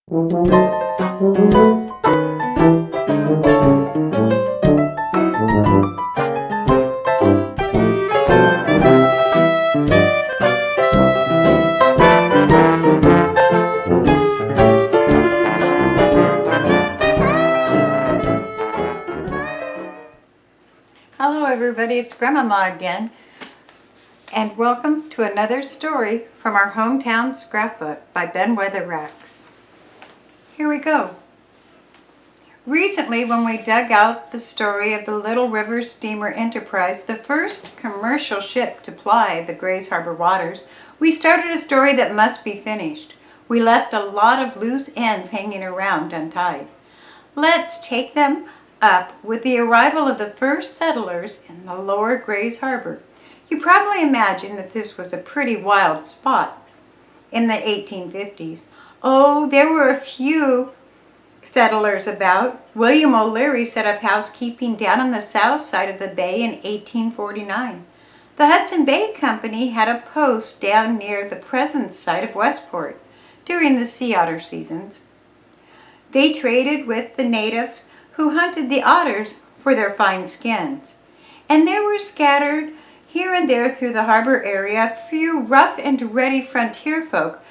Hello everybody, it's Grandmama again, and welcome to another story from our Hometown Scrapbook by Ben Weatherwax. Here we go. Recently, when we dug out the story of the Little River Steamer Enterprise, the first commercial ship to ply the Grays Harbor waters, we started a story that must be finished. We left a lot of loose ends hanging around untied. Let's take them up with the arrival of the first settlers in the lower Grays Harbor. You probably imagine that this was a pretty wild spot in the 1850s. Oh, there were a few settlers about. William O'Leary set up housekeeping down on the south side of the bay in 1849. The Hudson Bay Company had a post down near the present site of Westport during the sea otter seasons. They traded with the natives who hunted the otters for their fine skins. And there were scattered here and there through the harbor area a few rough and ready frontier folk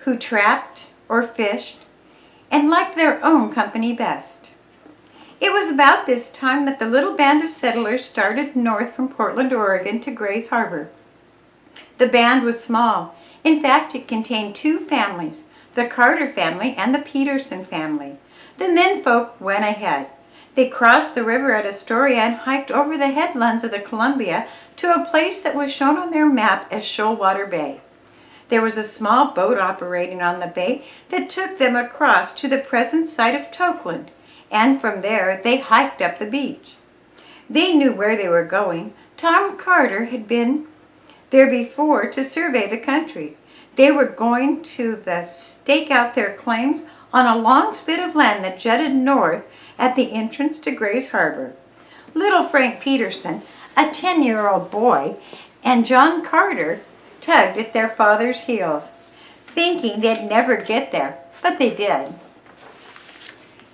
who trapped or fished and liked their own company best. It was about this time that the little band of settlers started north from Portland, Oregon to Grays Harbor. The band was small. In fact, it contained two families, the Carter family and the Peterson family. The menfolk went ahead. They crossed the river at Astoria and hiked over the headlands of the Columbia to a place that was shown on their map as Shoalwater Bay. There was a small boat operating on the bay that took them across to the present site of Tokeland, and from there they hiked up the beach. They knew where they were going. Tom Carter had been there before to survey the country. They were going to stake out their claims on a long spit of land that jutted north at the entrance to Grays Harbor. Little Frank Peterson, a 10-year-old boy, and John Carter tugged at their father's heels, thinking they'd never get there, but they did.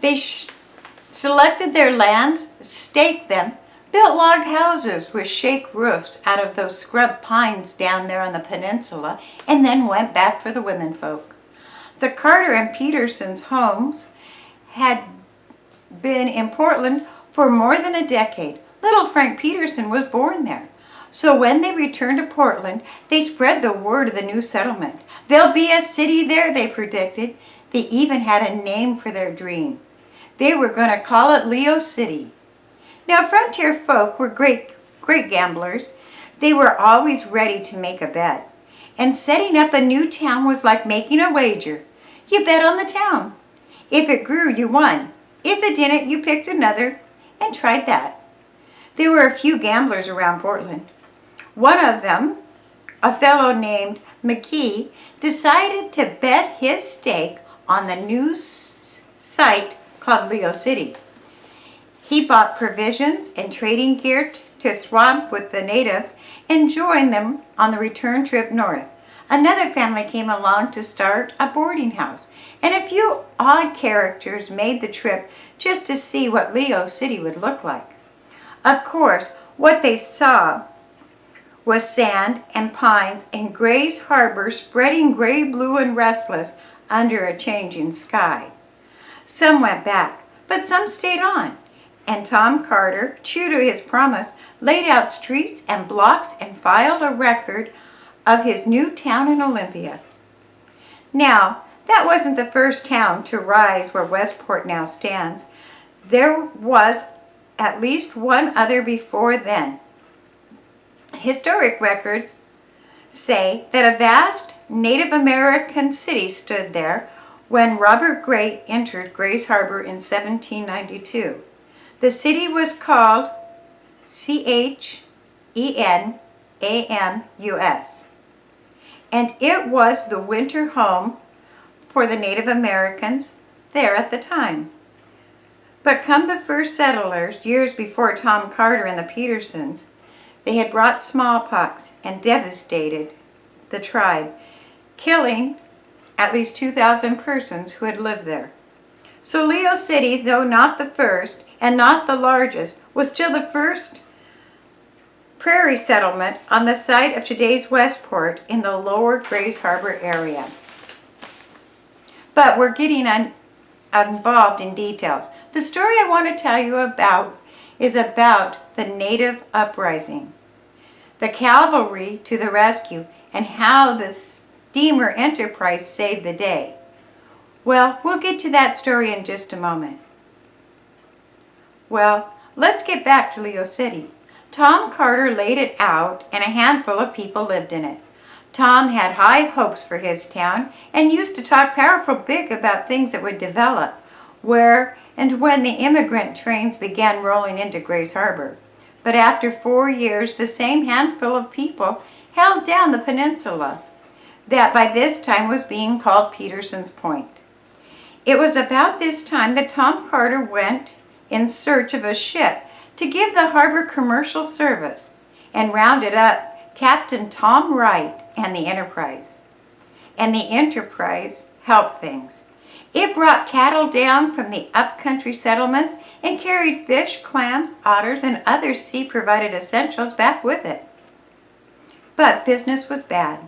They selected their lands, staked them, built log houses with shake roofs out of those scrub pines down there on the peninsula, and then went back for the womenfolk. The Carter and Peterson's homes had been in Portland for more than a decade. Little Frank Peterson was born there. So when they returned to Portland, they spread the word of the new settlement. There'll be a city there, they predicted. They even had a name for their dream. They were going to call it Leo City. Now, frontier folk were great gamblers. They were always ready to make a bet. And setting up a new town was like making a wager. You bet on the town. If it grew, you won. If it didn't, you picked another and tried that. There were a few gamblers around Portland. One of them, a fellow named McKee, decided to bet his stake on the new site called Leo City. He bought provisions and trading gear to swap with the natives and join them on the return trip north. Another family came along to start a boarding house, and a few odd characters made the trip just to see what Leo City would look like. Of course, what they saw was sand and pines and Grays Harbor spreading gray, blue, and restless under a changing sky. Some went back, but some stayed on. And Tom Carter, true to his promise, laid out streets and blocks and filed a record of his new town in Olympia. Now, that wasn't the first town to rise where Westport now stands. There was at least one other before then. Historic records say that a vast Native American city stood there when Robert Gray entered Grays Harbor in 1792. The city was called Chenamus, and it was the winter home for the Native Americans there at the time. But come the first settlers, years before Tom Carter and the Petersons, they had brought smallpox and devastated the tribe, killing at least 2,000 persons who had lived there. So Leo City, though not the first and not the largest, was still the first prairie settlement on the site of today's Westport in the lower Grays Harbor area. But we're getting involved in details. The story I want to tell you about is about the Native Uprising, the cavalry to the rescue, and how the steamer Enterprise saved the day. Well, we'll get to that story in just a moment. Well, let's get back to Leo City. Tom Carter laid it out, and a handful of people lived in it. Tom had high hopes for his town and used to talk powerful big about things that would develop where and when the immigrant trains began rolling into Grays Harbor. But after 4 years, the same handful of people held down the peninsula that by this time was being called Peterson's Point. It was about this time that Tom Carter went in search of a ship to give the harbor commercial service and rounded up Captain Tom Wright and the Enterprise. And the Enterprise helped things. It brought cattle down from the upcountry settlements and carried fish, clams, otters, and other sea-provided essentials back with it. But business was bad.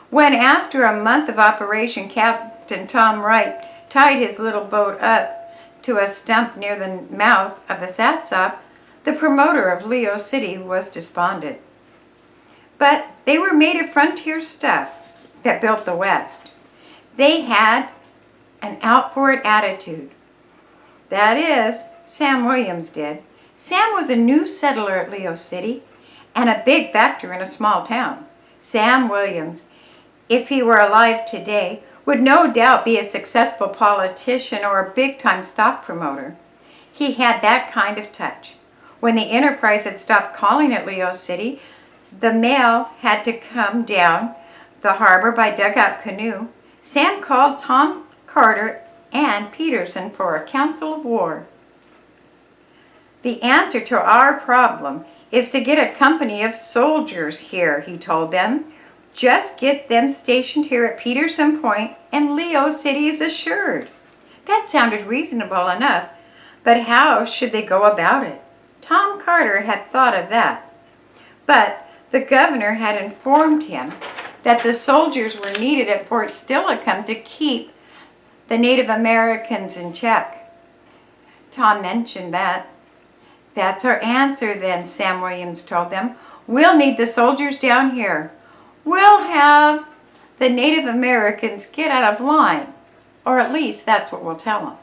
When after a month of operation, Captain Tom Wright tied his little boat up to a stump near the mouth of the Satsop, the promoter of Leo City was despondent. But they were made of frontier stuff that built the West. They had an out-for-it attitude. That is, Sam Williams did. Sam was a new settler at Leo City and a big factor in a small town. Sam Williams, if he were alive today, would no doubt be a successful politician or a big-time stock promoter. He had that kind of touch. When the Enterprise had stopped calling at Leo City, the mail had to come down the harbor by dugout canoe. Sam called Tom Carter and Peterson for a council of war. The answer to our problem is to get a company of soldiers here, he told them. Just get them stationed here at Peterson Point and Leo City is assured. That sounded reasonable enough, but how should they go about it? Tom Carter had thought of that. But the governor had informed him that the soldiers were needed at Fort Steilacoom to keep the Native Americans in check. Tom mentioned that. That's our answer then, Sam Williams told them. We'll need the soldiers down here. We'll have the Native Americans get out of line, or at least that's what we'll tell them.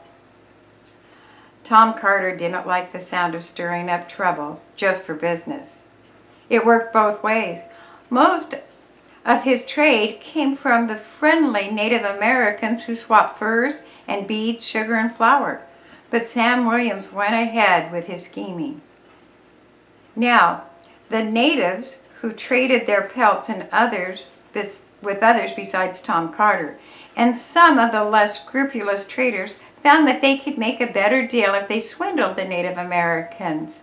Tom Carter didn't like the sound of stirring up trouble just for business. It worked both ways. Most of his trade came from the friendly Native Americans who swapped furs and beads, sugar, and flour. But Sam Williams went ahead with his scheming. Now, the natives who traded their pelts and with others besides Tom Carter, and some of the less scrupulous traders found that they could make a better deal if they swindled the Native Americans.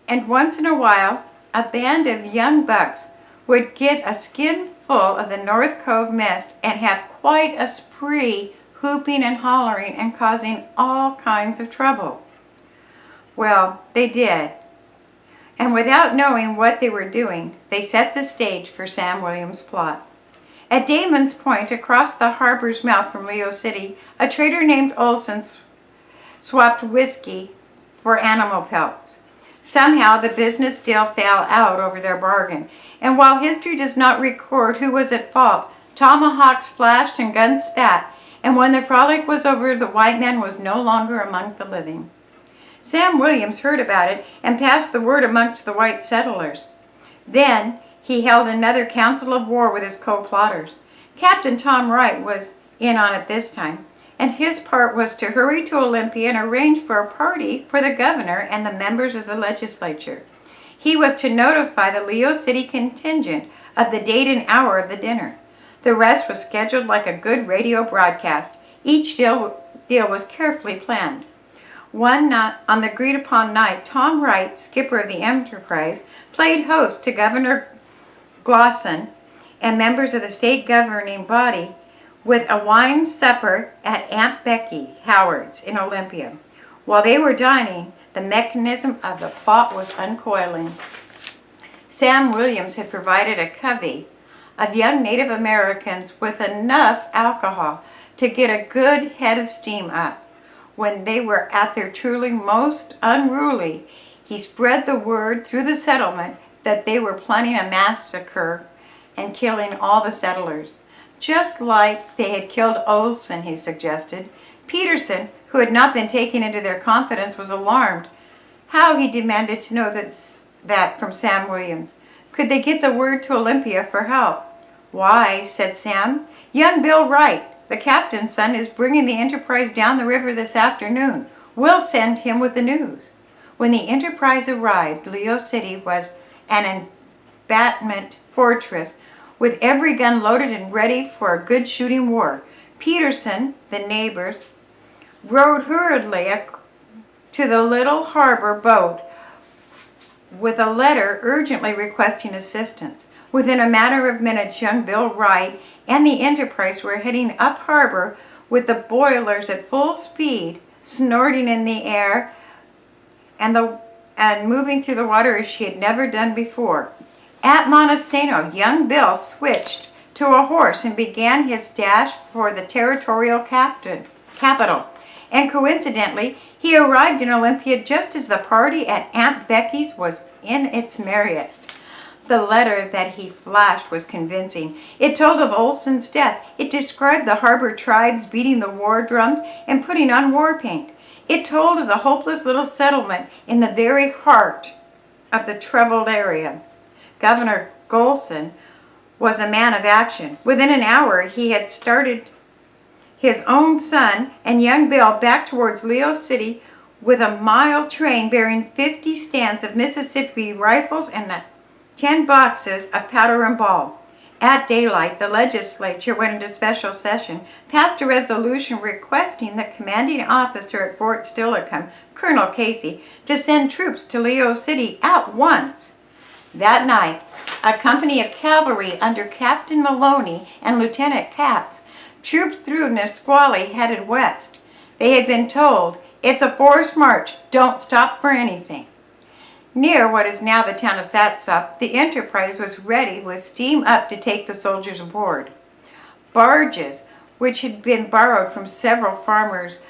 And once in a while, a band of young bucks would get a skin full of the North Cove mist and have quite a spree, whooping and hollering and causing all kinds of trouble. Well, they did. And without knowing what they were doing, they set the stage for Sam Williams' plot. At Damon's Point, across the harbor's mouth from Leo City, a trader named Olson swapped whiskey for animal pelts. Somehow the business deal fell out over their bargain, and while history does not record who was at fault, tomahawks flashed and guns spat, and when the frolic was over, the white man was no longer among the living. Sam Williams heard about it and passed the word amongst the white settlers. Then he held another council of war with his co-plotters. Captain Tom Wright was in on it this time, and his part was to hurry to Olympia and arrange for a party for the governor and the members of the legislature. He was to notify the Leo City contingent of the date and hour of the dinner. The rest was scheduled like a good radio broadcast. Each deal was carefully planned. One night, on the agreed-upon night, Tom Wright, skipper of the Enterprise, played host to Governor Glosson and members of the state governing body with a wine supper at Aunt Becky Howard's in Olympia. While they were dining, the mechanism of the plot was uncoiling. Sam Williams had provided a covey of young Native Americans with enough alcohol to get a good head of steam up. When they were at their truly most unruly, he spread the word through the settlement that they were planning a massacre and killing all the settlers. Just like they had killed Olson, he suggested. Peterson, who had not been taken into their confidence, was alarmed. How, he demanded to know that from Sam Williams. Could they get the word to Olympia for help? Why, said Sam, young Bill Wright, the captain's son, is bringing the Enterprise down the river this afternoon. We'll send him with the news. When the Enterprise arrived, Leo City was an embankment fortress with every gun loaded and ready for a good shooting war. Peterson, the neighbors, rowed hurriedly to the little harbor boat with a letter urgently requesting assistance. Within a matter of minutes, young Bill Wright and the Enterprise were heading up harbor with the boilers at full speed, snorting in the air and moving through the water as she had never done before. At Montesano, young Bill switched to a horse and began his dash for the territorial capital. And coincidentally, he arrived in Olympia just as the party at Aunt Becky's was in its merriest. The letter that he flashed was convincing. It told of Olson's death. It described the harbor tribes beating the war drums and putting on war paint. It told of the hopeless little settlement in the very heart of the troubled area. Governor Golson was a man of action. Within an hour, he had started his own son and young Bill back towards Leo City with a mile train bearing 50 stands of Mississippi rifles and 10 boxes of powder and ball. At daylight, the legislature went into special session, passed a resolution requesting the commanding officer at Fort Steilacoom, Colonel Casey, to send troops to Leo City at once. That night, a company of cavalry under Captain Maloney and Lieutenant Katz trooped through Nisqually headed west. They had been told, "It's a forced march, don't stop for anything." Near what is now the town of Satsop, the Enterprise was ready with steam up to take the soldiers aboard. Barges, which had been borrowed from several farmers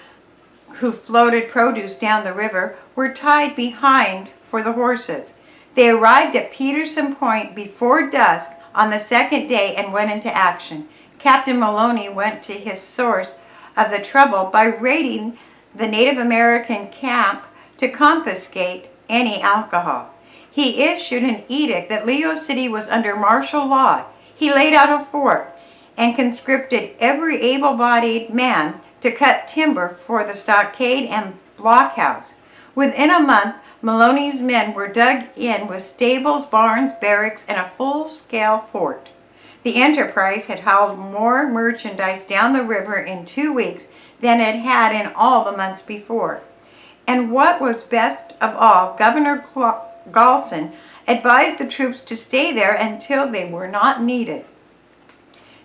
who floated produce down the river, were tied behind for the horses. They arrived at Peterson Point before dusk on the second day and went into action. Captain Maloney went to his source of the trouble by raiding the Native American camp to confiscate any alcohol. He issued an edict that Leo City was under martial law. He laid out a fort and conscripted every able-bodied man to cut timber for the stockade and blockhouse. Within a month, Maloney's men were dug in with stables, barns, barracks, and a full-scale fort. The Enterprise had hauled more merchandise down the river in 2 weeks than it had in all the months before. And what was best of all, Governor Golson advised the troops to stay there until they were not needed.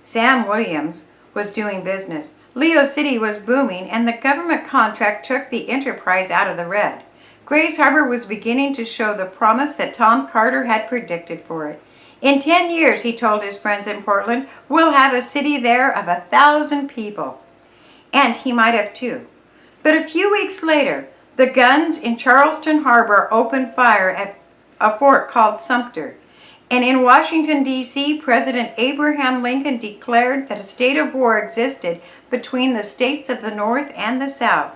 Sam Williams was doing business. Leo City was booming, and the government contract took the Enterprise out of the red. Grays Harbor was beginning to show the promise that Tom Carter had predicted for it. In 10 years, he told his friends in Portland, we'll have a city there of 1,000 people. And he might have too. But a few weeks later, the guns in Charleston Harbor opened fire at a fort called Sumter. And in Washington, D.C., President Abraham Lincoln declared that a state of war existed between the states of the North and the South.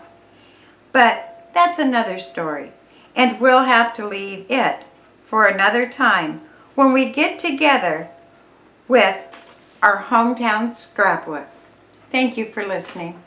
But that's another story, and we'll have to leave it for another time when we get together with our hometown scrapbook. Thank you for listening.